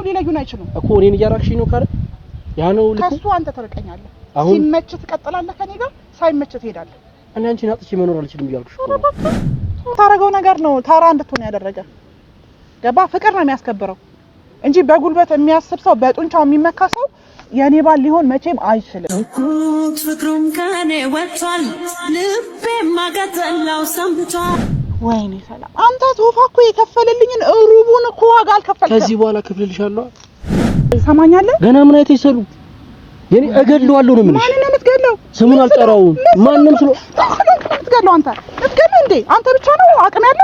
ሊለዩን አይችሉም እኮ እኔን እያራክሽኝ ነው ካለ ያ ነው ልኩ ከሱ አንተ ተረቀኛለህ ሲመች ትቀጥላለህ ከኔ ጋር ሳይመች ትሄዳለህ እኔ አንቺን አጥቼ መኖር አልችልም እያልኩሽ ታረገው ነገር ነው ታራ እንድትሆን ያደረገ ገባ ፍቅር ነው የሚያስከብረው እንጂ በጉልበት የሚያስብ ሰው በጡንቻው የሚመካ ሰው የኔ ባል ሊሆን መቼም አይችልም እኩት ፍቅሩም ከኔ ወጥቷል ልቤ ማገተላው ሰምቷል ወይኔ ሰላም አንተ ቶፋ እኮ የከፈለልኝን ሩቡን እኮ ዋጋ አልከፈልከም ከዚህ በኋላ ከፍልልሻለሁ ሰማኛለህ ገና ምን አይተይሰሉ የኔ እገድለዋለሁ ነው የምልሽ ማን ነው የምትገድለው ስሙን አልጠራውም ማንንም ስለ የምትገድለው አንተ እትገድል እንዴ አንተ ብቻ ነው አቅም ያለ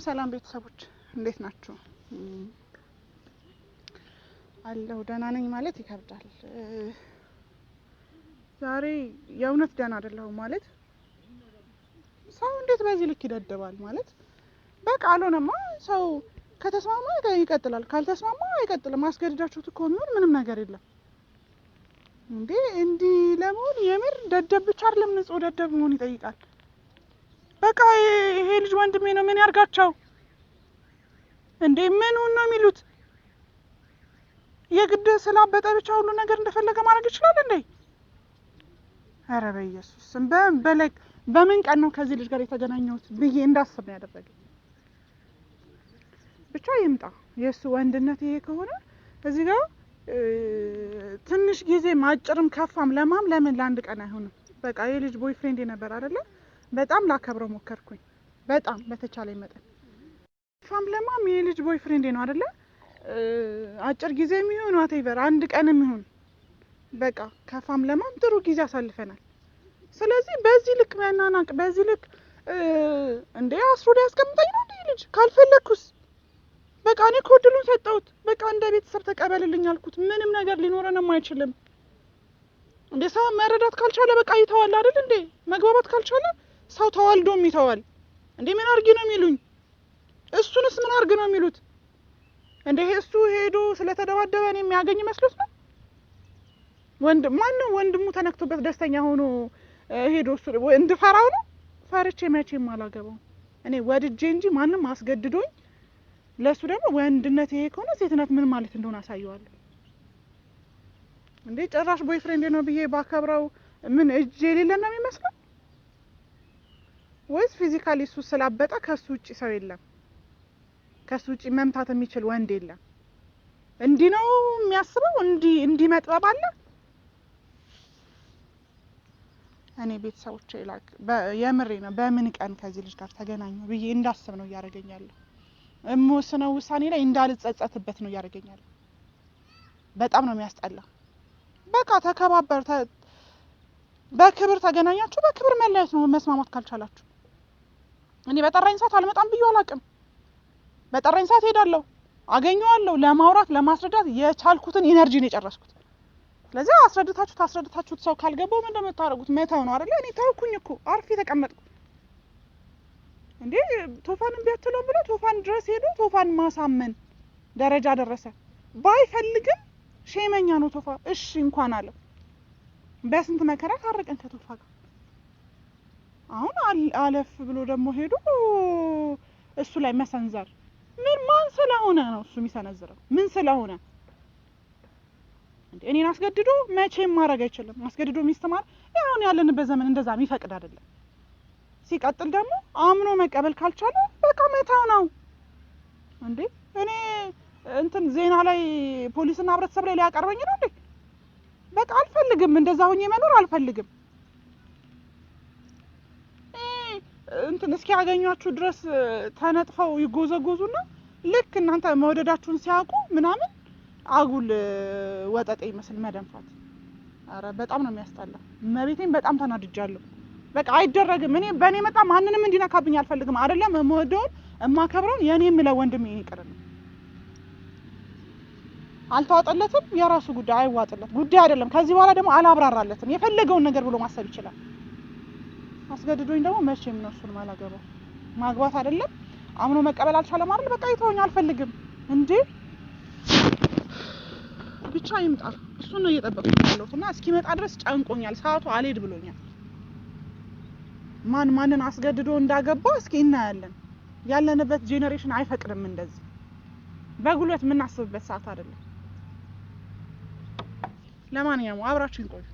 ሰላም ቤተሰቦች እንዴት ናችሁ አለው ደህና ነኝ ማለት ይከብዳል ዛሬ የእውነት ደህና አይደለሁም ማለት ሰው እንዴት በዚህ ልክ ይደደባል ማለት በቃ አልሆነማ ሰው ከተስማማ ይቀጥላል ካልተስማማ አይቀጥልም ማስገድዳችሁት እኮ ምንም ነገር የለም እንዴ እንዲ ለምን የምር ደደብ ብቻ አይደለም ንጹህ ደደብ መሆን ይጠይቃል በቃ ይሄ ልጅ ወንድሜ ነው ምን ያርጋቸው እንዴ ምን ነው የሚሉት የግድ ስላበጠ ብቻ ሁሉ ነገር እንደፈለገ ማድረግ ይችላል እንዴ ኧረ በኢየሱስ በምን ቀን ነው ከዚህ ልጅ ጋር የተገናኘሁት ብዬ እንዳስብ ነው ያደረገኝ ብቻ ይምጣ የሱ ወንድነት ይሄ ከሆነ እዚህ ጋር ትንሽ ጊዜ ማጭርም ከፋም ለምን ለአንድ ቀን አይሆንም በቃ የልጅ ቦይፍሬንድ ነበር አይደለ በጣም ላከብረው ሞከርኩኝ በጣም በተቻለኝ መጠን ፋም ለማም የልጅ ቦይፍሬንድ ነው አይደለ አጭር ጊዜ የሚሆን whatever አንድ ቀንም ይሁን በቃ ከፋም ለማም ጥሩ ጊዜ አሳልፈናል ስለዚህ በዚህ ልክ መናናቅ በዚህ ልክ እንዴ አስሮ ያስቀምጠኝ ነው እንዴ ልጅ ካልፈለኩስ በቃ እኔ ኮድሉን ሰጣሁት በቃ እንደ ቤተሰብ ተቀበልልኝ አልኩት ምንም ነገር ሊኖረንም አይችልም እንዴ ሰው መረዳት ካልቻለ በቃ ይተዋል አይደል እንዴ መግባባት ካልቻለ ሰው ተዋልዶም ይተዋል እንዴ ምን አርጊ ነው የሚሉኝ እሱንስ ምን አርግ ነው የሚሉት እንዴ እሱ ሄዶ ስለተደባደበ እኔ የሚያገኝ መስሎት ነው ወንድሙ ተነክቶበት ደስተኛ ሆኖ ሄዶ እሱ እንድፈራው ነው ፈርቼ መቼም አላገባው እኔ ወድጄ እንጂ ማንንም አስገድዶኝ ለሱ ደግሞ ወንድነት ይሄ ከሆነ ሴትነት ምን ማለት እንደሆነ አሳየዋለሁ እንዴ ጭራሽ ቦይፍሬንድ ነው ብዬ ባከብረው ምን እጄ የሌለ ነው የሚመስለው ወይስ ፊዚካሊ እሱ ስላበጣ ከሱ ውጪ ሰው የለም ከሱ ውጪ መምታት የሚችል ወንድ የለም እንዲ ነው የሚያስበው እንዲ መጥበብ አለ እኔ ቤተሰቦቼ ላክ የምሬ ነው በምን ቀን ከዚህ ልጅ ጋር ተገናኙ ብዬ እንዳስብ ነው ያረጋኛለሁ እሞስነው ውሳኔ ላይ እንዳልጸጸትበት ነው ያረጋኛለሁ በጣም ነው የሚያስጠላ በቃ ተከባበር በክብር ተገናኛችሁ በክብር መለያየት ነው መስማማት ካልቻላችሁ እኔ በጠራኝ ሰዓት አልመጣም ብዬ አላቅም በጠራኝ ሰዓት ሄዳለሁ አገኘዋለሁ ለማውራት ለማስረዳት የቻልኩትን ኢነርጂ ነው የጨረስኩት ስለዚህ አስረድታችሁት ሰው ካልገባው ምን እንደምታረጉት መታው ነው አይደል እኔ ታውኩኝ እኮ አርፌ ተቀመጥኩ እንዴ ቶፋንን ቢያትለው ብሎ ቶፋን ድረስ ሄዶ ቶፋን ማሳመን ደረጃ ደረሰ ባይፈልግም ሼመኛ ነው ቶፋ እሺ እንኳን አለው በስንት መከራ ታረቀን ከቶፋ ጋር አሁን አለፍ ብሎ ደግሞ ሄዶ እሱ ላይ መሰንዘር ምን ማን ስለሆነ ነው እሱ የሚሰነዝረው ምን ስለሆነ እንዴ እኔን አስገድዶ መቼም ማረግ አይችልም አስገድዶ ሚስተማር ያውን ያለንበት ዘመን እንደዛ የሚፈቅድ አይደለም ሲቀጥል ደግሞ አምኖ መቀበል ካልቻለ በቃ መታው ነው እንዴ እኔ እንትን ዜና ላይ ፖሊስና ህብረተሰብ ላይ ሊያቀርበኝ ነው እንዴ በቃ አልፈልግም እንደዛ ሆኜ መኖር አልፈልግም እንትን እስኪ ያገኛችሁ ድረስ ተነጥፈው ይጎዘጎዙና ልክ እናንተ መወደዳችሁን ሲያውቁ ምናምን አጉል ወጠጤ መስል መደንፋት አረ በጣም ነው የሚያስጠላ መቤቴን በጣም ተናድጃለሁ በቃ አይደረግም እኔ በኔ መጣ ማንንም እንዲነካብኝ አልፈልግም አይደለም መወደውን እማከብረውን የኔም ለወንድሜ ይቅር ነው አልተዋጠለትም የራሱ ጉዳይ አይዋጥለት ጉዳይ አይደለም ከዚህ በኋላ ደግሞ አላብራራለትም የፈለገውን ነገር ብሎ ማሰብ ይችላል አስገድዶኝ ደግሞ መቼም ነው እሱን ማላገባው ማግባት አይደለም አምኖ መቀበል አልቻለም አይደል በቃ ይተውኝ አልፈልግም እንዴ ብቻ ይምጣ እሱ ነው እየጠበቅኩት ያለሁትና እስኪመጣ ድረስ ጫንቆኛል ሰዓቱ አልሄድ ብሎኛል ማንን አስገድዶ እንዳገባ እስኪ እናያለን ያለንበት ጄነሬሽን አይፈቅድም እንደዚህ በጉልበት የምናስብበት ሰዓት አይደለም። ለማንኛውም አብራችሁን ቆዩ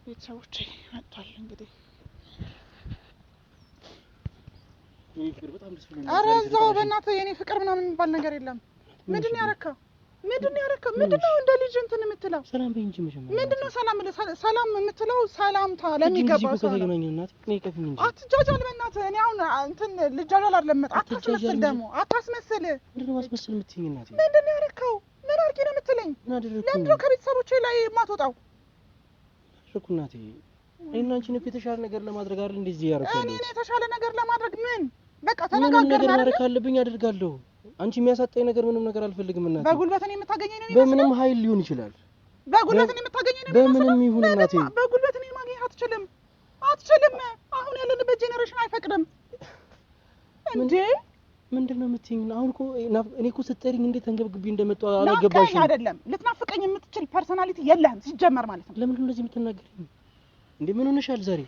ቤተሰቦቼ። መጥቷል እንግዲህ የኔ ፍቅር በጣም ደስ ብሎኛል። ኧረ እዛው በእናትህ የኔ ፍቅር ምናምን የሚባል ነገር የለም። ምንድነው ያረከው? ምንድነው እንደ ልጅ እንትን የምትለው? ሰላም በይ እንጂ መጀመሪያ ምንድነው ሰላም የምትለው? ሰላምታ ለሚገባው ሰው ነው። አትጃጃል በእናትህ። እኔ አሁን እንትን ልጃጃል አይደለም። አታስመስል ደግሞ አታስመስል። ምንድነው ማስመስል የምትይኝ እናቴ? ምንድነው ያረከው? ምን አድርጌ ነው የምትለኝ? ለምንድነው ከቤተሰቦቼ ላይ የማትወጣው? እኮ እናቴ እኔና አንቺን እኮ የተሻለ ነገር ለማድረግ አይደል እንደዚህ ያረከው? እኔ የተሻለ ነገር ለማድረግ ምን በቃ ተነጋገርን አይደል? ነገር ካለብኝ አደርጋለሁ። አንቺ የሚያሳጣኝ ነገር ምንም ነገር አልፈልግም እናቴ። በጉልበት እኔ የምታገኘኝ ነው? በምንም ኃይል ሊሆን ይችላል። በጉልበት እኔ የምታገኘኝ ነው? በምንም ይሁን እናቴ። በጉልበት እኔ ማግኘት አትችልም። አሁን ያለንበት ጄኔሬሽን አይፈቅድም። እንዴ ምንድነው የምትይኝ? አሁን እኮ እኔ እኮ ስትጠሪኝ እንዴት ተንገብግቢ እንደመጣው አላገባሽም። አይደለም ልትናፍቀኝ የምትችል ፐርሰናሊቲ የለህም ሲጀመር ማለት ነው። ለምን እንደዚህ የምትናገሪኝ እንዴ? ምን ሆነሻል ዛሬ?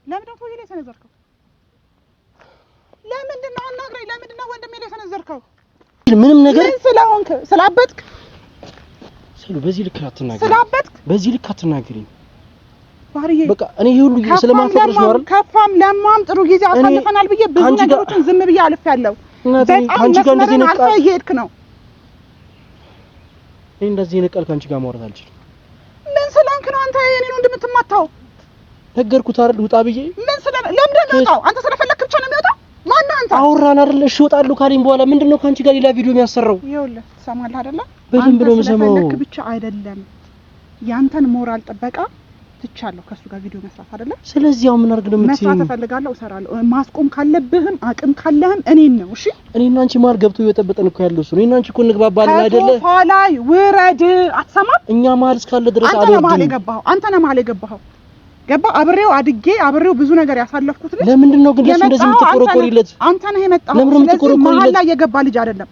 ለምን ነው ይሄ ሰነዘርከው? ለምንድነው አናግረኝ? ለምንድነው ወንድሜ ላይ ሰነዘርከው? ምንም ነገር ምን ስለሆንክ ስላበጥክ ሰሉ በዚህ ልክ አትናገሪ። ስላበጥክ በዚህ ልክ አትናገሪ። ባሪዬ በቃ እኔ ይሄ ሁሉ ስለማፈቅርሽ ነው አይደል? ከፋም ለማም ጥሩ ጊዜ አሳልፈናል ብዬ ብዙ ነገሮችን ዝም ብዬ አልፌያለሁ። በጣም አንቺ ጋር እንደዚህ ነው አልፈየድክ ነው። እኔ እንደዚህ ነው ቃል ካንቺ ጋር ማውራት አልችልም። ምን ስለሆንክ ነው አንተ የኔን ወንድም የምትማታው? ነገርኩት አይደል ውጣ ብዬ። ምን ስለ ለምን እንደምወጣው አንተ ስለፈለክ ብቻ ነው የሚወጣው? ማን አንተ? አውራን አይደል? እሺ እወጣለሁ ካለኝ በኋላ ምንድነው ካንቺ ጋር ሌላ ቪዲዮ የሚያሰራው? ይኸውልህ ትሰማለህ አይደለ? በደንብ ነው የምሰማው። ስለፈለክ ብቻ አይደለም ያንተን ሞራል ጥበቃ ትቻለሁ ከሱ ጋር ቪዲዮ መስራት አይደለ? ስለዚህ አሁን ምን አድርግ ነው የምትይኝ? መስራት እፈልጋለሁ፣ እሰራለሁ። ማስቆም ካለብህም አቅም ካለህም እኔን ነው። እሺ እኔና አንቺ ማር ገብቶ እየጠበጠን እኮ ያለው እሱ። እኔና አንቺ እኮ እንግባባለን አይደለ? ከሶፋ ላይ ውረድ። አትሰማም? እኛ መሀል እስካለ ድረስ አንተ ነው መሀል የገባኸው። ገባ? አብሬው አድጌ አብሬው ብዙ ነገር ያሳለፍኩት ልጅ ለምንድን ነው ግን ለሱ እንደዚህ የምትቆረቆሪለት? አንተ ነህ የመጣው። ስለዚህ መሀል ላይ የገባ ልጅ አይደለም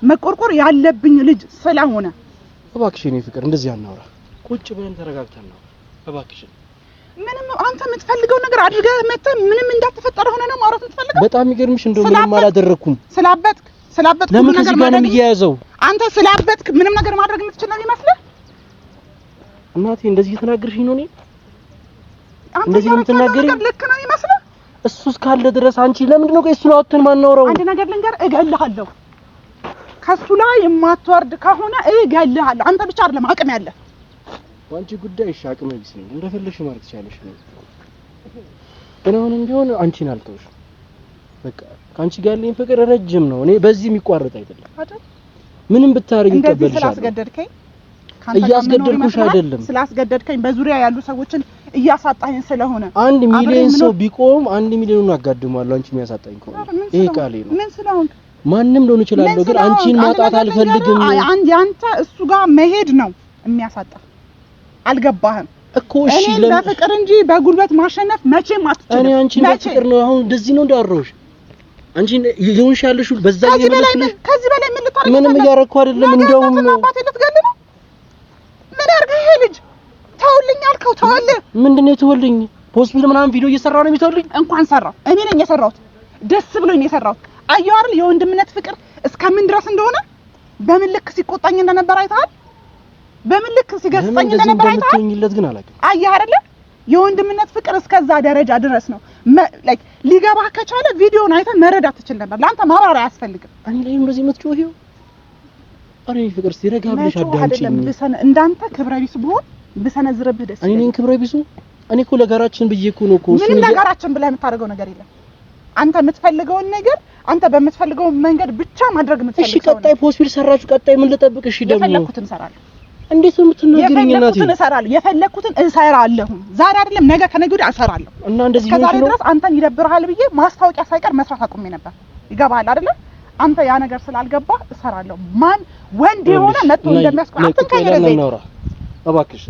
መቆርቆር ያለብኝ ልጅ ስለሆነ እባክሽ እኔ ፍቅር እንደዚህ አናውራ። ቁጭ ብለን ተረጋግተን ነው እባክሽ። ምንም አንተ የምትፈልገው ነገር አድርገህ መተህ ምንም እንዳትፈጠረ ሆነ ነው ማውራት የምትፈልገው? በጣም ይገርምሽ እንደው ምንም አላደረኩም። ስላበጥክ ለምን ከዚህ ጋር ነው የሚያያዘው? አንተ ስላበጥክ ምንም ነገር ማድረግ የምትችል ነው የሚመስልህ? እናቴ እንደዚህ እየተናገርሽኝ ነው? እኔ አንተ እንደዚህ የምትናገሪኝ ልክ ነው የሚመስልህ? እሱ እስካለ ድረስ አንቺ ለምንድን ነው እሱን አውጥተን ማናወራው? አንድ ነገር ልንገር፣ እገልሃለሁ። ከሱ ላይ የማትወርድ ከሆነ እገልሃለሁ። አንተ ብቻ አይደለም አቅም ያለ አንቺ ጉዳይ እሺ፣ አቅም ቢስ ነው እንደፈለግሽ ማለት ትችያለሽ ነው። ግን አሁንም ቢሆን አንቺን አልተውሽ። በቃ ካንቺ ጋር ያለኝ ፍቅር ረጅም ነው። እኔ በዚህ የሚቋረጥ አይደለም አይደል? ምንም ብታረጊ ይቀበልሻል። እንደዚህ ስላስገደድከኝ እያስገደድኩሽ አይደለም። ስላስገደድከኝ በዙሪያ ያሉ ሰዎችን እያሳጣኝ ስለሆነ 1 ሚሊዮን ሰው ቢቆም 1 ሚሊዮኑን አጋድማለሁ። አንቺ የሚያሳጣኝ ከሆነ ይሄ ቃሌ ነው። ምን ስለሆንክ ማንም ሊሆን ይችላል፣ ግን አንቺን ማጣት አልፈልግም። አንተ እሱ ጋር መሄድ ነው የሚያሳጣ። አልገባህም እኮ? እሺ ለፍቅር እንጂ በጉልበት ማሸነፍ መቼም አትችልም። እኔ አንቺን በፍቅር ነው አሁን እንደዚህ ነው እንዳወራሁሽ። አንቺን ይሁንሽ ያለሽ በዛ ይመለስልሽ። ከዚህ በላይ ምን ልታረግ? ምንም እያረኩ አይደለም። እንደውም አባቴ ልትገል ነው። ምን ያርግ ይሄ ልጅ? ተውልኝ አልከው ተውልኝ። ምንድነው የተወልኝ? ሆስፒታል ምናምን ቪዲዮ እየሰራው ነው የሚተውልኝ? እንኳን ሰራው። እኔ ነኝ የሰራሁት። ደስ ብሎኝ ነው የሰራሁት። አየሁ አይደል የወንድምነት ፍቅር እስከምን ድረስ እንደሆነ። በምን ልክ ሲቆጣኝ እንደነበር አይተሃል? በምን ልክ ሲገስጸኝ እንደነበር አይተሃል? እንደምትኝለት ግን አላውቅም። አየህ አይደል የወንድምነት ፍቅር እስከዛ ደረጃ ድረስ ነው። ላይክ ሊገባህ ከቻለ ቪዲዮን አይተህ መረዳት ትችል ነበር። ለአንተ ማብራሪያ አያስፈልግም። እኔ ላይ እንደዚህ የምትጮሂው አሬ ፍቅር ሲረጋ ብለሽ አዳምጪኝ። እንዳንተ ክብረ ቢስ ብሆን ብሰነዝርብህ ደስ ይላል። እኔ ነኝ ክብረ ቢሱ? እኔ እኮ ለጋራችን ብዬ እኮ ነው እኮ። ምንም ለጋራችን ብለህ የምታደርገው ነገር የለም። አንተ የምትፈልገውን ነገር አንተ በምትፈልገው መንገድ ብቻ ማድረግ የምትፈልገው። እሺ ቀጣይ ሆስፒታል ሰራችሁ፣ ቀጣይ ምን ልጠብቅ? እሺ ደግሞ የፈለኩትን እሰራለሁ። እንዴት ነው የምትናገሪኝ? እናቴ የፈለኩትን እሰራለሁ። ዛሬ አይደለም ነገ ከነገ ወዲያ እሰራለሁ። እና እንደዚህ ነው ከዛሬ ድረስ አንተን ይደብርሃል ብዬ ማስታወቂያ ሳይቀር መስራት አቁሜ ነበር። ይገባሃል አይደል? አንተ ያ ነገር ስላልገባ እሰራለሁ። ማን ወንድ የሆነ መጥቶ እንደሚያስቆም አትንከኝ። ነው እባክሽ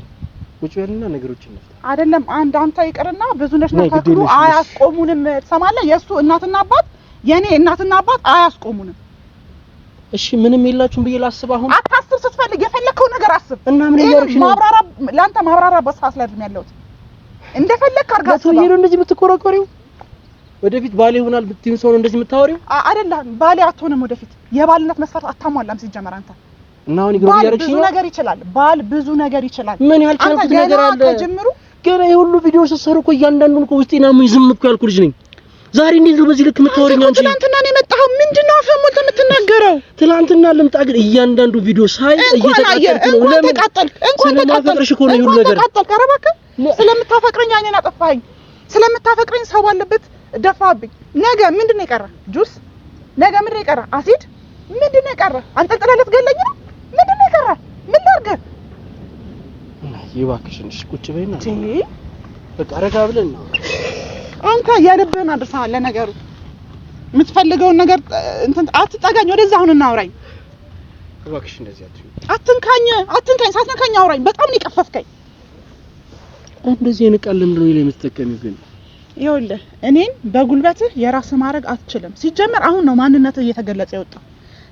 ቁጭ በልና ነገሮችን እንፍታ። አይደለም አንተ ይቅርና ብዙ ነሽ ተክሉ አያስቆሙንም። ትሰማለህ? የሱ እናትና አባት የኔ እናትና አባት አያስቆሙንም። እሺ ምንም የላችሁም ብዬ ላስብ። አሁን አታስብ። ስትፈልግ የፈለከው ነገር አስብ። እና ምን እያደረግሽ ነው? ማብራራ በሰዓት ላይ አይደለም ያለሁት። እንደፈለክ አድርጋ አስብ። ነው እንደዚህ የምትቆረቆሪው? ወደፊት ባሌ ይሆናል ብትይን ሰው ነው እንደዚህ የምታወሪው? አይደለም ባሌ አትሆንም ወደፊት። የባልነት መስፈርት አታሟላም ሲጀመር አንተ። እና አሁን ይገርም ያረክሽ ብዙ ነገር ይችላል። ባል ብዙ ነገር ይችላል። ምን ያልቻልኩት ነገር አለ? ከጅምሩ ገና የሁሉ ቪዲዮ ሰሰሩ እኮ እያንዳንዱን እኮ ውስጤና ምን ዝም እኮ ያልኩ ልጅ ነኝ። ዛሬ እንዴት ነው በዚህ ልክ የምታወሪኝ አንቺ? ትናንትና ነው የመጣኸው። ምንድነው አፈ ሞልተ የምትናገረው? ትናንትና ልምጣ ግን እያንዳንዱ ቪዲዮ ሳይ እየተቃጠልኩ ነው። ለምን ስለማፈቅርሽ እኮ ነው ሁሉ ነገር። ስለምታፈቅረኝ አይኔን አጠፋኸኝ። ስለምታፈቅረኝ ሰው ባለበት ደፋብኝ። ነገ ምንድነው የቀረ? ጁስ ነገ ምንድነው የቀረ? አሲድ ምንድነው የቀረ? አንጠልጥለህ ልትገለኝ ነው? ምንድነው የቀረ? ምን ላድርግ? ይባክሽን ቁጭ በይና በቃ ረጋ ብለን ነው። አንተ የልብህን አድርሰሃል። ለነገሩ የምትፈልገውን ነገር እንትን አትጠጋኝ። ወደዛ አሁን እናውራኝ። እባክሽ እንደዚህ አትንካኝ። ሳትነካኝ አውራኝ። በጣም ነው የቀፈፍከኝ። እንደዚህ የነቃል ለምንድን ነው የምትጠቀሚው ግን? ይኸውልህ እኔን በጉልበትህ የራስህ ማድረግ አትችልም። ሲጀመር አሁን ነው ማንነትህ እየተገለጸ የወጣው።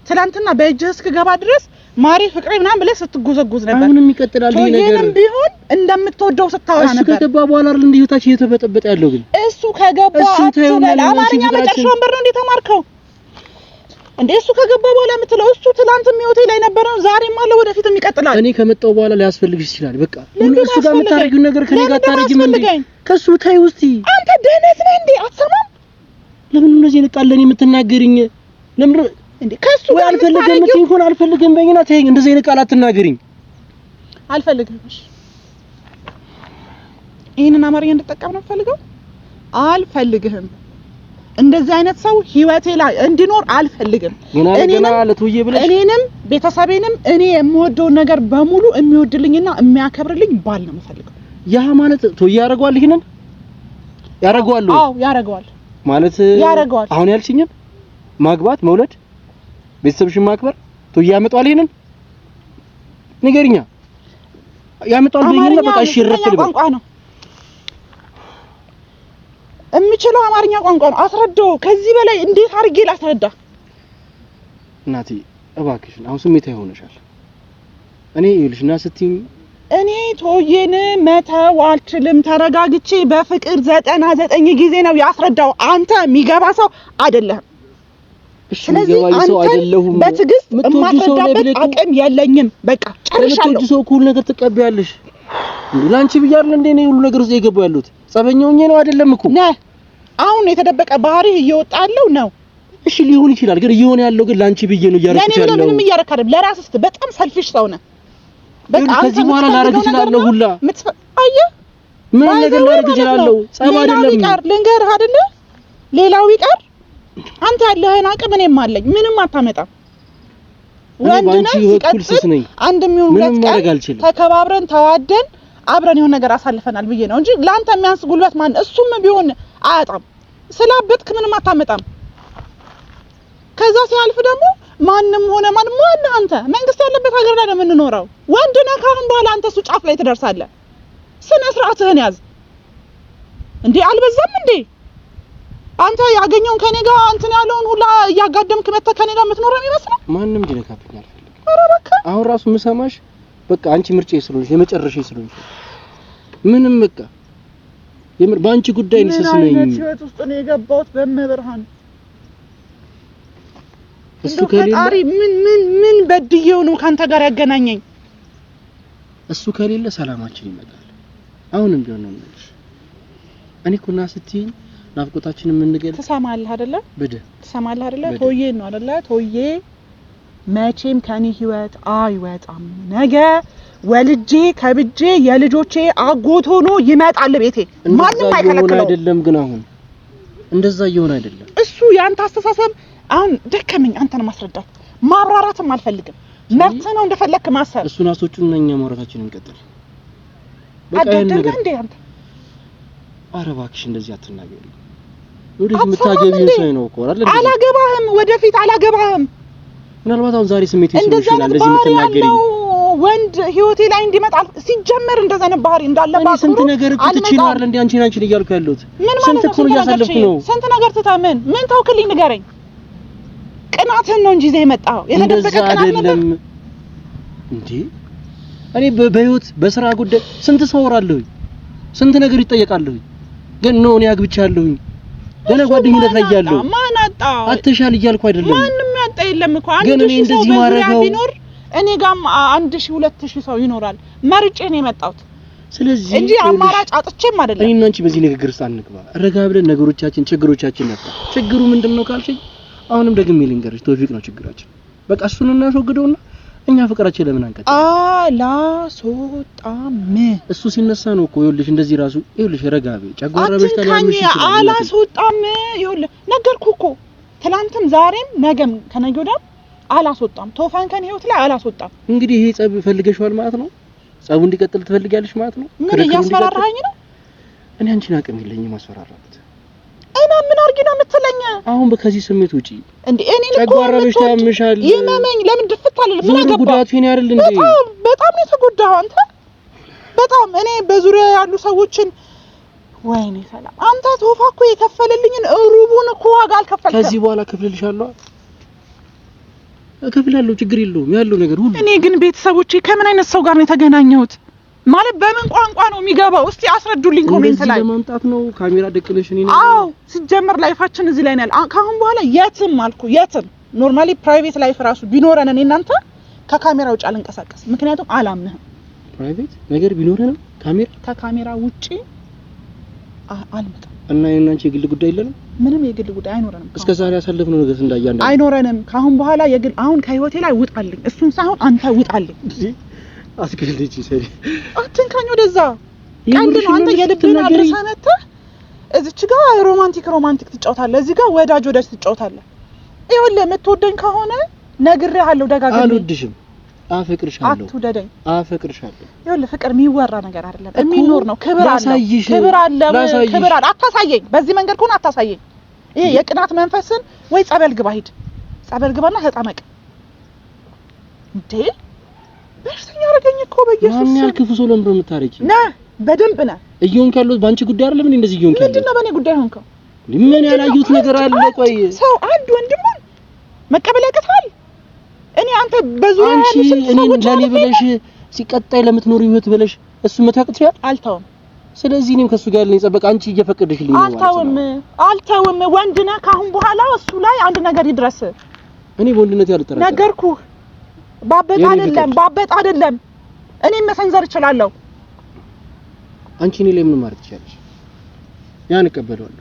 ትላንትና በእጅህ እስክገባ ድረስ ማሪ ፍቅሬ ምናምን ብለህ ስትጎዘጎዝ ነበር። አሁንም ይቀጥላል ይሄ ነገር። ይሄንም ቢሆን እንደምትወደው ስታወራ ነበር። እሱ ከገባ በኋላ አይደል እንዴ ህይወታችን እየተበጠበጠ ያለው ግን? እሱ ከገባ አትበል። አማርኛ መጨረሻውን በር ነው እንዴ ተማርከው እንዴ? እሱ ከገባ በኋላ የምትለው እሱ ትላንትም ህይወቴ ላይ ነበር ነው፣ ዛሬም አለ፣ ወደፊትም ይቀጥላል። እኔ ከመጣው በኋላ ሊያስፈልግሽ ይችላል። በቃ እሱ ጋር የምታደርጊው ነገር ከኔ ጋር ታደርጊም እንዴ? ከሱ ታይ ውስጥ አንተ ደህነት ነህ እንዴ? አትሰማም? ለምን እንደዚህ ንቃለን የምትናገሪኝ? ለምን እንዴ? ከሱ ጋር አልፈልግም ትይሆን አልፈልግም በእኛና ተይኝ። እንደዚህ አይነት ቃል አትናገሪኝ። አልፈልግም። እሺ ይሄንን አማርኛ እንድትጠቀም ነው ፈልገው? አልፈልግም። እንደዚህ አይነት ሰው ህይወቴ ላይ እንዲኖር አልፈልግም። ገና ለቱዬ ብለሽ እኔንም ቤተሰቤንም እኔ የምወደውን ነገር በሙሉ የሚወድልኝና የሚያከብርልኝ ባል ነው የምፈልገው። ያ ማለት ቱዬ ያረጋዋል። ይሄንን ያረጋዋል? አዎ ያረጋዋል። ማለት ያረጋዋል። አሁን ያልሽኝን ማግባት፣ መውለድ፣ ቤተሰብሽን ማክበር ቱዬ ያመጣዋል። ይሄንን ንገሪኛ። ያመጣዋል በይኝና በቃ እሺ ይረፍል ቋንቋ ነው እምችለው አማርኛ ቋንቋ ነው። አስረዳው። ከዚህ በላይ እንዴት አድርጌ ላስረዳ? እናቴ እባክሽን አሁን ስሜታዊ ሆነሻል። እኔ ይልሽና ስትይኝ እኔ ቶዬን መተው አልችልም። ተረጋግቼ በፍቅር 99 ጊዜ ነው ያስረዳው። አንተ የሚገባ ሰው አይደለህም። ስለዚህ አንተ በትዕግስት የማትረዳበት አቅም የለኝም። በቃ ጨርሻለሁ። ለምን ሰው ሁሉ ነገር ትቀበያለሽ? ላንቺ ብያለሁ እንዴ ነው ሁሉ ነገር ውስጥ የገባው ያሉት? ጸበኛውኝ ነው አይደለም እኮ ነህ። አሁን የተደበቀ ባህሪ እየወጣለው ነው። እሺ ሊሆን ይችላል፣ ግን እየሆነ ያለው ግን ላንቺ ብዬ ነው እያረኩት ያለው። ለኔ ምንም እያረክ አይደለም። ለራስህ በጣም ሰልፊሽ ሰው ነህ። በቃ ከዚህ በኋላ ላረግ እችላለሁ ሁላ አየህ፣ ምን ነገር ላረግ እችላለሁ? ጸባ አይደለም ልንገርህ አይደለ? ሌላው ይቀር አንተ ያለህን አቅም እኔም አለኝ። ምንም አታመጣም። ወንድ ነህ። ሲቀጥል አንድም ይሁን ሁለት ቀን ተከባብረን ተዋደን አብረን የሆነ ነገር አሳልፈናል ብዬ ነው እንጂ ላንተ የሚያንስ ጉልበት ማን እሱም ቢሆን አያጣም። ስላበጥክ ምንም አታመጣም። ከዛ ሲያልፍ ደግሞ ማንም ሆነ ማንም አንተ መንግስት ያለበት ሀገር ላይ ነው የምንኖረው። ወንድ ነህ። ካሁን በኋላ አንተ እሱ ጫፍ ላይ ትደርሳለህ። ስነ ስርዓትህን ያዝ እንዴ! አልበዛም እንዴ? አንተ ያገኘውን ከኔ ጋር እንትን ያለውን ሁላ እያጋደምክ መተህ ከኔ ጋር የምትኖር ነው የሚመስለው? ማንም ሊነካብኝ አልፈልግም። አሁን ራሱ ምሰማሽ በቃ አንቺ ምርጫዬ ስለሆንሽ የመጨረሻዬ ስለሆንሽ ምንም በቃ የምር ባንቺ ጉዳይ ንስስ ነኝ። ምን ህይወት ውስጥ ነው የገባሁት? በመብርሃን እሱ ከሌለ ምን በድየው ነው ካንተ ጋር ያገናኘኝ? እሱ ከሌለ ሰላማችን ይመጣል። አሁንም ቢሆን ነው ማለት እኔ ኩና ስትይኝ ናፍቆታችንን የምንገል ተሰማለህ አይደለ? ተሰማለህ አይደለ? ቶዬ ነው አይደለ? ቶዬ መቼም ከኔ ህይወት አይወጣም። ነገ ወልጄ ከብጄ የልጆቼ አጎት ሆኖ ይመጣል ቤቴ። ማንም አይከለክለው አይደለም። ግን አሁን እንደዛ እየሆነ አይደለም። እሱ ያንተ አስተሳሰብ አሁን ደከመኝ። አንተን ማስረዳት ማብራራትም አልፈልግም። መብት ነው እንደፈለክ ማሰብ። እሱን አስወጪውና እኛ ማውራታችንን እንቀጥል። አደደንጋ እንዴ አንተ? ኧረ እባክሽ እንደዚህ አትናገሪ። ወደፊት የምታገቢው ሰው ነው እኮ አይደል? አላገባህም። ወደፊት አላገባህም። ምናልባት አሁን ዛሬ ስሜት ይችላል እንደዚህ የምትናገሪ ወንድ ህይወቴ ላይ እንዲመጣ ሲጀመር እንደዛ ነው ባህሪ እንዳለባት ስንት ነገር እኮ ትችይው አይደል? እንዴ አንቺን እያልኩ ያለሁት ስንት እኮ እያሳለፍኩ ነው። ስንት ነገር ትታመን ምን ታውክልኝ? ንገረኝ። ቅናትህን ነው እንጂ ይዘህ የመጣኸው የተደበቀ ቅናት አይደለም እንዴ? እኔ በህይወት በስራ ጉዳይ ስንት ሰው አወራለሁ፣ ስንት ነገር ይጠየቃለሁ። ግን ነው እኔ አግብቻለሁኝ ገና ጓደኝነት ላይ ያለው ማን አጣ አትሻል እያልኩ አይደለም ማንንም ያጣ የለም እኮ አንድ ሺህ ሰው በዙሪያ ቢኖር እኔ ጋም 1000 2000 ሰው ይኖራል መርጬ ነው የመጣሁት ስለዚህ እንጂ አማራጭ አጥቼም አይደለም እኔና አንቺ በዚህ ንግግር ሳንግባ ረጋ ብለን ነገሮቻችን ችግሮቻችን ነበር ችግሩ ምንድነው ካልሽኝ አሁንም ደግሜ ልንገርሽ ተውፊቅ ነው ችግራችን በቃ እሱን እናስወግደውና እኛ ፍቅራችን ለምን አንቀጥ አላስወጣም እሱ ሲነሳ ነው እኮ ይኸውልሽ እንደዚህ ራሱ ይኸውልሽ ረጋቤ ጨጓራ በሽታ ሊያምሽ ይችላል አላስወጣም ይኸውልህ ነገርኩህ እኮ ትላንትም ዛሬም ነገም ከነገ ወዲያም አላስወጣም ቶፋን ከኔ ህይወት ላይ አላስወጣም እንግዲህ ይሄ ጸብ ፈልገሽዋል ማለት ነው ጸቡ እንዲቀጥል ትፈልጊያለሽ ማለት ነው ምን ያስፈራራኝ ነው እኔ አንቺን አቅም የለኝም ማስፈራራት እና ምን አርጊ ነው የምትለኝ አሁን በከዚህ ስሜት ውጪ እንዴ እኔ ልኮ ጨጓራ በሽታ ያምሻል ይመመኝ ለምን ድፍት አለ ምን አገባ ጉዳቱ ይሄን አይደል እንዴ በጣም የተጎዳው አንተ በጣም እኔ በዙሪያ ያሉ ሰዎችን ወይኔ ሰላም አንተ ቶፋ እኮ የከፈለልኝን ሩቡን እኮ ዋጋ አልከፈልከም ከዚህ በኋላ ከፍልልሻለሁ እከፍላለሁ ችግር የለውም ያለው ነገር ሁሉ እኔ ግን ቤተሰቦቼ ከምን አይነት ሰው ጋር ነው የተገናኘሁት ማለት በምን ቋንቋ ነው የሚገባው እስቲ አስረዱልኝ ኮሜንት ላይ ለማምጣት ነው ካሜራ ደቅለሽ እኔ ነው አዎ ሲጀመር ላይፋችን እዚህ ላይ ነው ያለው ካሁን በኋላ የትም አልኩ የትም ኖርማሊ ፕራይቬት ላይፍ ራሱ ቢኖረን እኔ እናንተ ከካሜራ ውጭ አልንቀሳቀስ ምክንያቱም አላምንህም ፕራይቬት ነገር ቢኖረንም ከካሜራ ውጪ አልመጣም እና የናንቺ የግል ጉዳይ የለንም ምንም የግል ጉዳይ አይኖረንም እስከ ዛሬ ያሳለፍነው ነገር እንዳያንዳ አይኖረንም ካሁን በኋላ የግል አሁን ከህይወቴ ላይ ውጣልኝ እሱን ሳይሆን አንተ ውጣልኝ አስከልልጂ ሰሪ አትንካኝ ወደዛ ቀልድ ነው አንተ የልብህን አድርሰነተ እዚች ጋር ሮማንቲክ ትጫወታለህ እዚህ ጋር ወዳጅ ትጫወታለህ ይኸውልህ የምትወደኝ ከሆነ ነግሬሃለሁ ደጋግሜ አልወድሽም አፈቅርሻለሁ አትውደደኝ አፈቅርሻለሁ ይኸውልህ ፍቅር የሚወራ ነገር አይደለም የሚኖር ነው ክብር አለ አታሳየኝ በዚህ መንገድ ከሆነ አታሳየኝ ይሄ የቅናት መንፈስን ወይ ጸበል ግባ ሂድ ጸበል ግባና ተጣመቅ እንዴ በሽተኛ አረገኝ እኮ በኢየሱስ ማን ያልክፉ ሰው ለምን የምታረቂ ነህ በደንብ ነህ እየሆንክ ያለው ባንቺ ጉዳይ አይደለም እንዴ እንደዚህ እየሆንክ ያለው ምንድነው በእኔ ጉዳይ ሆንከው ምን ያላዩት ነገር አለ ቆይ ሰው አንድ ወንድሙን መቀበል ያቀታል እኔ አንተ በዙሪያ ያሉ ሰዎች ለኔ ብለሽ ሲቀጣይ ለምትኖር ህይወት ብለሽ እሱ መታቅጥሪያ አልተውም ስለዚህ እኔም ከሱ ጋር ለኔ ጸበቅ አንቺ እየፈቀደሽልኝ ነው አልተውም ወንድ ነህ ካሁን በኋላ እሱ ላይ አንድ ነገር ይድረስ እኔ ወንድነት ያልተረዳ ነገርኩህ ባበጥ አይደለም እኔም መሰንዘር እችላለሁ አንቺ እኔ ላይ ምን ማለት ይችላልሽ ያን እቀበለዋለሁ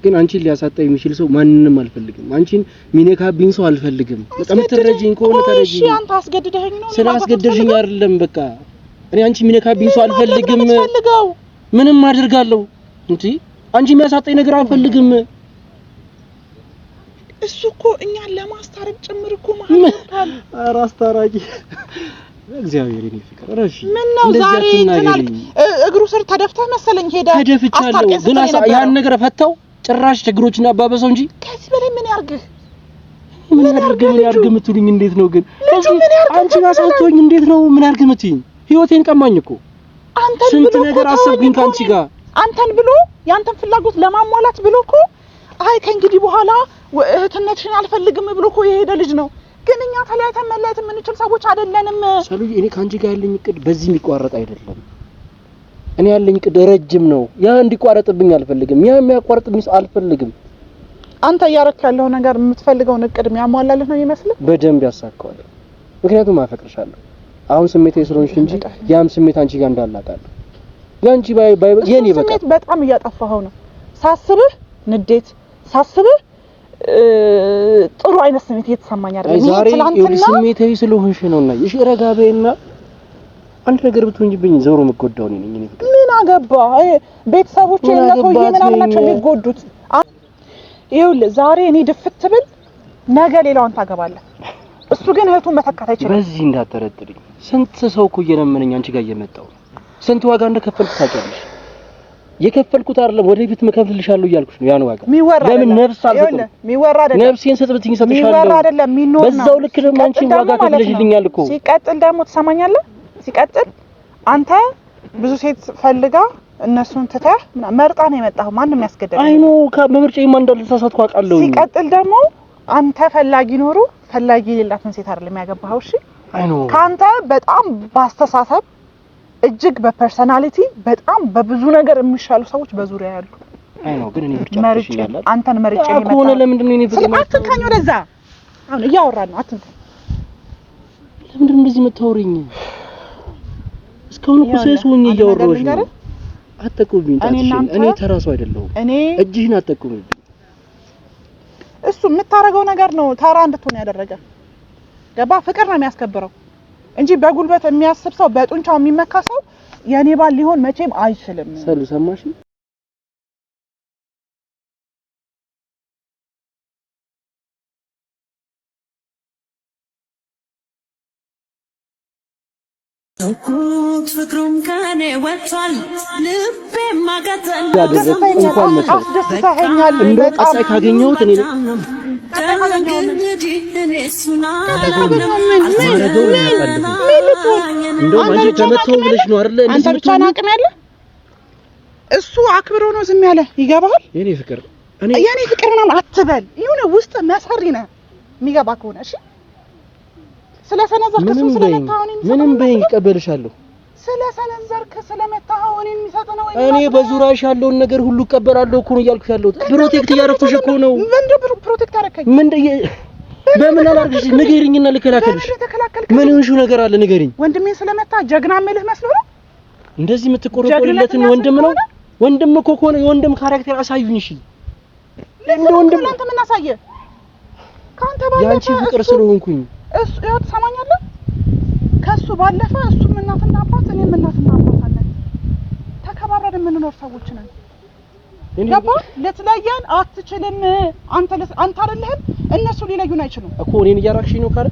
ግን አንቺን ሊያሳጣ የሚችል ሰው ማንንም አልፈልግም አንቺን ሚነካብኝ ሰው አልፈልግም በቃ ምትረጂኝ ከሆነ ተረጂኝ እሺ አንተ አስገድደኸኝ ነው ስላስገድደሽኝ አይደለም በቃ እኔ አንቺ ሚነካብኝ ሰው አልፈልግም ምንም አድርጋለሁ እንጂ አንቺ የሚያሳጣኝ ነገር አልፈልግም እሱ እኮ እኛን ለማስታረቅ ጭምር እኮ ማህተታል አራስታራቂ እግዚአብሔር ይኔ ፍቅር ረሺ ምን ነው ዛሬ ተናልክ እግሩ ስር ተደፍተህ መሰለኝ ሄደ ተደፍቻለሁ ግን ያን ነገር ፈተው ጭራሽ ችግሮችን አባበሰው እንጂ ከዚህ በላይ ምን ያርግህ ምን ያርግ ምትሉኝ እንዴት ነው ግን አንቺ ማሳቶኝ እንዴት ነው ምን ያርግ ምትይኝ ህይወቴን ቀማኝ እኮ አንተን ብሎ ስንት ነገር አሰብኩኝ ካንቺ ጋር አንተን ብሎ ያንተን ፍላጎት ለማሟላት ብሎ እኮ አይ ከእንግዲህ በኋላ እህትነትሽን አልፈልግም ብሎ እኮ የሄደ ልጅ ነው ግን እኛ ተለያይተን መለያየት የምንችል ሰዎች አይደለንም ሰሉይ እኔ ካንቺ ጋር ያለኝ እቅድ በዚህ የሚቋረጥ አይደለም እኔ ያለኝ እቅድ ረጅም ነው ያ እንዲቋረጥብኝ አልፈልግም ያ የሚያቋርጥብኝ አልፈልግም አንተ ያረክ ያለው ነገር የምትፈልገውን እቅድ የሚያሟላልህ ነው ይመስልህ በደንብ ያሳካዋል ምክንያቱም አፈቅርሻለሁ አሁን ስሜቴ ስለሆንሽ እንጂ ያም ስሜት አንቺ ጋር እንዳላቃለሁ ያንቺ የኔ በቃ ስሜት በጣም እያጠፋኸው ነው ሳስብህ ንዴት ሳስብህ ጥሩ አይነት ስሜት እየተሰማኝ አይደለም ትላንትና ስሜታዊ ስለሆንሽ ነውና እሺ ረጋቤና አንድ ነገር ብትሆንብኝ ዞሮ መጎዳው ነኝ እኔ ፍቅር ምን አገባ ቤተሰቦቼ ለኮዬ ምናምን ናቸው የሚጎዱት ይኸውልህ ዛሬ እኔ ድፍት ብል ነገ ሌላውን ታገባለህ እሱ ግን እህቱን መተካት አይችልም በዚህ እንዳትጠረጥሪ ስንት ሰው እኮ እየለመነኝ አንቺ ጋር እየመጣው ስንት ዋጋ እንደከፈልኩ ታውቂያለሽ የከፈልኩት አይደለም ወደፊት መከፍልልሻለሁ እያልኩሽ ነው ያን ዋጋ ለምን ነፍስ አልሰጥም ሚወራ አይደለም ነፍሴን ሰጥብትኝ ሰጥሻለሁ ሚወራ አይደለም ሚኖር ነው በዛው ልክ ደግሞ አንቺ ዋጋ ከፍለሽልኛል እኮ ሲቀጥል ደግሞ ትሰማኛለህ ሲቀጥል አንተ ብዙ ሴት ፈልጋ እነሱን ትተህ መርጣ ነው የመጣው ማንንም ያስገደደ አይኖ ከመምርጬ ማን እንዳልተሳሳትኩ አውቃለሁ ሲቀጥል ደግሞ አንተ ፈላጊ ኖሩ ፈላጊ የሌላትን ሴት አይደለም ያገባኸው እሺ አይኖ ካንተ በጣም ባስተሳሰብ እጅግ በፐርሰናሊቲ በጣም በብዙ ነገር የሚሻሉ ሰዎች በዙሪያ ያሉ አይ ነው ግን እኔ ብቻ ተሽኛለሁ አንተን መርጬ ነው እኮ ነው ለምንድን ነው እኔ ፍቅር ማለት አትንካኝ ወደዛ አሁን እያወራን ነው አትንካ ለምንድን ነው እንደዚህ መታወሪኝ እስካሁን እኮ ሰይሶኝ እያወራሁሽ ነው አትጠቁብኝ እኔ ተራሱ አይደለሁም እኔ እጅህን አትጠቁብኝ እሱ የምታረገው ነገር ነው ታራ እንድትሆን ያደረገ ገባ ፍቅር ነው የሚያስከብረው እንጂ በጉልበት የሚያስብ ሰው በጡንቻው የሚመካ ሰው የኔ ባል ሊሆን መቼም አይችልም ሰሉ ሰማሽ ተኩት ፍቅሩም ከኔ ወጥቷል ልቤ ማቀጠል እንኳን መጣ አስደስታኛል እንደው ቀጣይ ካገኘሁት እኔ እንደው አንቺ ተመተው ብለሽ ነው አይደል አንተ ብቻ አቅም ያለ እሱ አክብሮ ነው ዝም ያለ ይገባል የኔ ፍቅር ምናምን አትበል ይሁን ውስጥ መሰሪ ነህ የሚገባ ከሆነ እሺ ስለሰነዘርክ ስለመታውን ምንም በይ ይቀበልሻለሁ ስለሰነዘርክ ስለመታው እኔን የሚሰጥ ነው እኔ በዙሪያሽ ያለውን ነገር ሁሉ እቀበላለሁ እኮ ነው ያልኩሽ ያለሁት ፕሮቴክት ያረኩሽ እኮ ነው ምን ፕሮቴክት አረከኝ ምን በምን አላርግሽ ንገሪኝና ልከላከልሽ ምን ይሁንሽ ነገር አለ ንገሪኝ ወንድሜን ስለመታ ጀግና ምልህ መስሎ ነው እንደዚህ የምትቆረቆሪለትን ወንድም እኮ ኮነ የወንድም ካራክተር አሳዩኝ እሺ እንደ ወንድም አንተ ምን አሳየ ካንተ ባለፈ ያንቺ ፍቅር ስለሆንኩኝ እሱ ያው ተሰማኛለህ ከሱ ባለፈ እሱም እናትና አባት እኔም እናትና አባት አለን ተከባብረን የምንኖር ሰዎች ነን ገባ ለትለየን አትችልም አንተ አይደለህም እነሱ ሊለዩን አይችሉም እኮ እኔን እያራክሽኝ ነው ካለ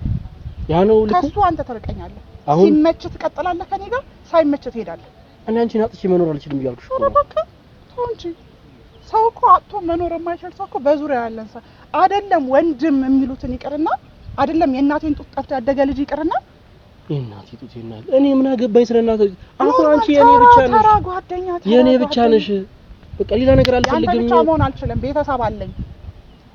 ያ ነው ልኩ ከሱ አንተ ተረቀኛለህ ሲመች ትቀጥላለህ ከኔ ጋር ሳይመች ትሄዳለህ እና አንቺን አጥቼ መኖር አልችልም እያልኩሽ ነው በቃ እንጂ ሰው እኮ አጥቶ መኖር የማይችል ሰው እኮ በዙሪያ ያለን ሰው አይደለም ወንድም የሚሉትን ይቅርና አይደለም የእናቴን ጡት ጠፍቶ ያደገ ልጅ ይቅርና የእናቴ ጡት ይናል እኔ ምን አገባኝ ስለናቴ አሁን አንቺ የኔ ብቻ ነሽ በቃ ሌላ ነገር አልፈልግም ብቻ መሆን አልችልም ቤተሰብ አለኝ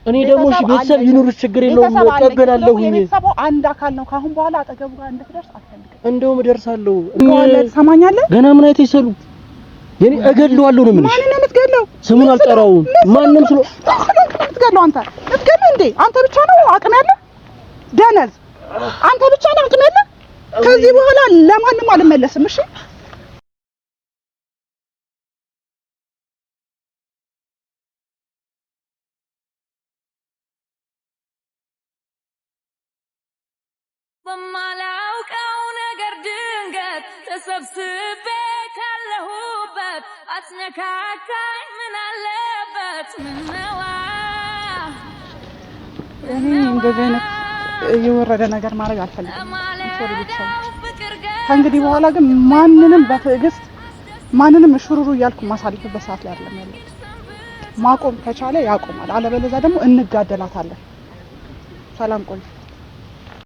እኔ ደግሞ እሺ ቤተሰብ ይኑርሽ ችግር የለውም እቀበላለሁ ቤተሰቡ አንድ አካል ነው ካሁን በኋላ አጠገቡ ጋር እንድትደርስ አልፈልግም እንደውም እደርሳለሁ ሰማኛለህ ገና ምን አይተሽ ይሰሉ የኔ እገድለዋለሁ ነው የምልሽ ማንንም የምትገድለው ስሙን አልጠራውም ማንንም ስለ የምትገድለው አንተ እትገድል እንዴ አንተ ብቻ ነው አቅም ያለ ደነዝ አንተ ብቻ ነው አቅም ያለ ከዚህ በኋላ ለማንም አልመለስም እሺ በማላውቀው ነገር ድንገት ተሰብስቤ ካለሁበት አትነካካኝ ምን አለበት ምነዋ እኔ እንደዚህ አይነት የወረደ ነገር ማድረግ አልፈልግም ከእንግዲህ በኋላ ግን ማንንም በትዕግስት ማንንም ሽሩሩ እያልኩ ማሳልፍበት ሰዓት ላይ አይደለም ያለው ማቆም ከቻለ ያቆማል አለበለዚያ ደግሞ እንጋደላታለን ሰላም ቆይ